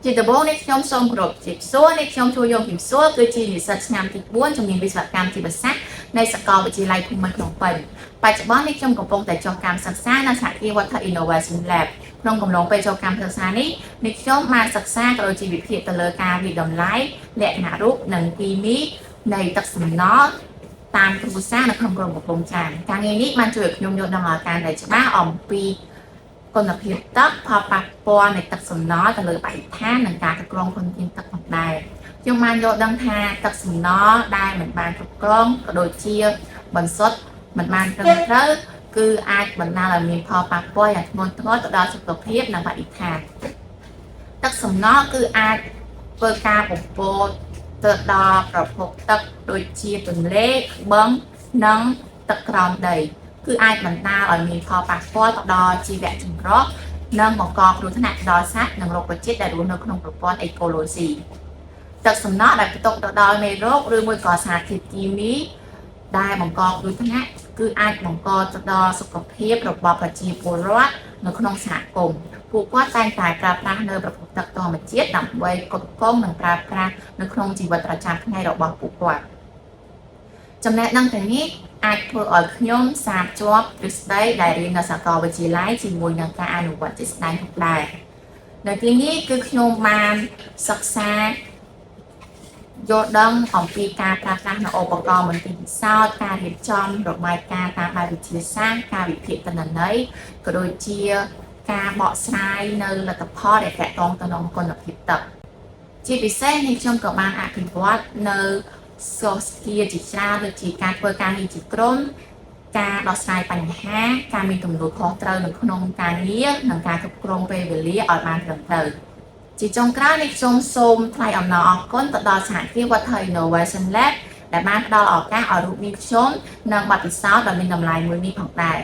ជាដំបូងនេះខ្ញុំសូមគោរពជំរាបសួរនេះខ្ញុំជួយយកជំរាបសួរគឺជានិស្សិតឆ្នាំទី4ជំនាញវិស្វកម្មជាភាសានៃសាកលវិទ្យាល័យភូមិន្ទភ្នំពេញបច្ចុប្បន្ននេះខ្ញុំកំពុងតែចុះកម្មសិក្សានៅសហគ្រាសវត្ថុ Innovation Lab ក្នុងកំឡុងពេលចុះកម្មសិក្សានេះខ្ញុំបានសិក្សាក៏ដូចជាវិភាគទៅលើការវិតម្លៃលក្ខណៈរូបនិងគីមីនៃទឹកសំណល់តាមគ្រួសារនៅក្នុងក្រុមកំពង់ចាមការងារនេះបានជួយឲ្យខ្ញុំយល់ដឹងឲ្យកាន់តែច្បាស់អំពីគុណភាពទឹកផលប៉ះពាល់នៃទឹកសំណល់ទៅលើបរិស្ថាននិងការគ្រប់គ្រងធនធានទឹកផងដែរខ្ញុំបានយល់ដឹងថាទឹកសំណល់ដែលមិនបានគ្រប់គ្រងក៏ដូចជាបន្សុទ្ធមិនបានត្រឹមត្រូវគឺអាចបណ្ដាលឲ្យមានផលប៉ះពាល់យ៉ាងធ្ងន់ធ្ងរទៅដល់សុខភាពនិងបរិស្ថានទឹកសំណល់គឺអាចធ្វើការបំពុលទៅដល់ប្រភពទឹកដូចជាទន្លេបឹងនិងទឹកក្រោមដីគឺអាចបណ្ដាលឲ្យមានផលប៉ះពាល់ទៅដល់ជីវៈចម្រុះនិងបង្កគ្រោះថ្នាក់ដល់សត្វនិងរុក្ខជាតិដែលរស់នៅក្នុងប្រព័ន្ធអេកូឡូស៊ីទឹកសំណល់ដែលផ្ទុកទៅដល់មេរោគឬមួយក៏សារធាតុគីមីដែលបង្កគ្រោះថ្នាក់គឺអាចបង្កទៅដល់សុខភាពរបស់ប្រជាពលរដ្ឋនៅក្នុងសហគមន៍ពួកគាត់តែងតែប្រើប្រាស់នៅប្រភពទឹកធម្មជាតិដើម្បីផ្គត់ផ្គង់និងប្រើប្រាស់នៅក្នុងជីវិតប្រចាំថ្ងៃរបស់ពួកគាត់ចំណេះដឹងទាំងនេះអាចធ្វើឲ្យខ្ញុំសាបជាប់ទ្រឹស្ដីដែលរៀននៅសាកលវិទ្យាល័យជាមួយនឹងការអនុវត្តជាក់ស្ដែងផងដែរនៅទីនេះគឺខ្ញុំបានសិក្សាយល់ដឹងអំពីការប្រើប្រាស់នៅឧបករណ៍មន្ទីរពិសោធន៍ការរៀបចំរបាយការណ៍តាមបែបវិទ្យាសាស្ត្រការវិភាគទិន្នន័យក៏ដូចជាការបកស្រាយនៅលទ្ធផលដែលទាក់ទងទៅនឹងគុណភាពទឹកជាពិសេសនេះខ្ញុំក៏បានអភិវឌ្ឍនៅ soft skill ជាច្រើនដូចជាការធ្វើការងារជាក្រុមការដោះស្រាយបញ្ហាការមានទំនួលខុសត្រូវនៅក្នុងការងារនិងការគ្រប់គ្រងពេលវេលាឲ្យបានត្រឹមត្រូវជាចុងក្រោយនេះខ្ញុំសូមថ្លែងអំណរអគុណទៅដល់សហគ្រាសវត្ថុ Innovation Lab ដែលបានផ្ដល់ឱកាសឲ្យរូបនាងខ្ញុំនិងបទពិសោធន៍ដ៏មានតម្លៃមួយនេះផងដែរ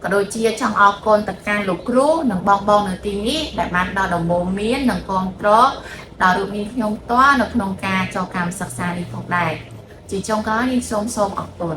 ក៏ដូចជាចង់អរគុណទៅកាន់លោកគ្រូនិងបងនៅទីនេះដែលបានដល់ដំបូន្មាននិងគាំទ្រដល់រូបនាងខ្ញុំផ្ទាល់នៅក្នុងការចុះកម្មសិក្សានេះផងដែរជាចុងក្រោយនេះសូមអរគុណ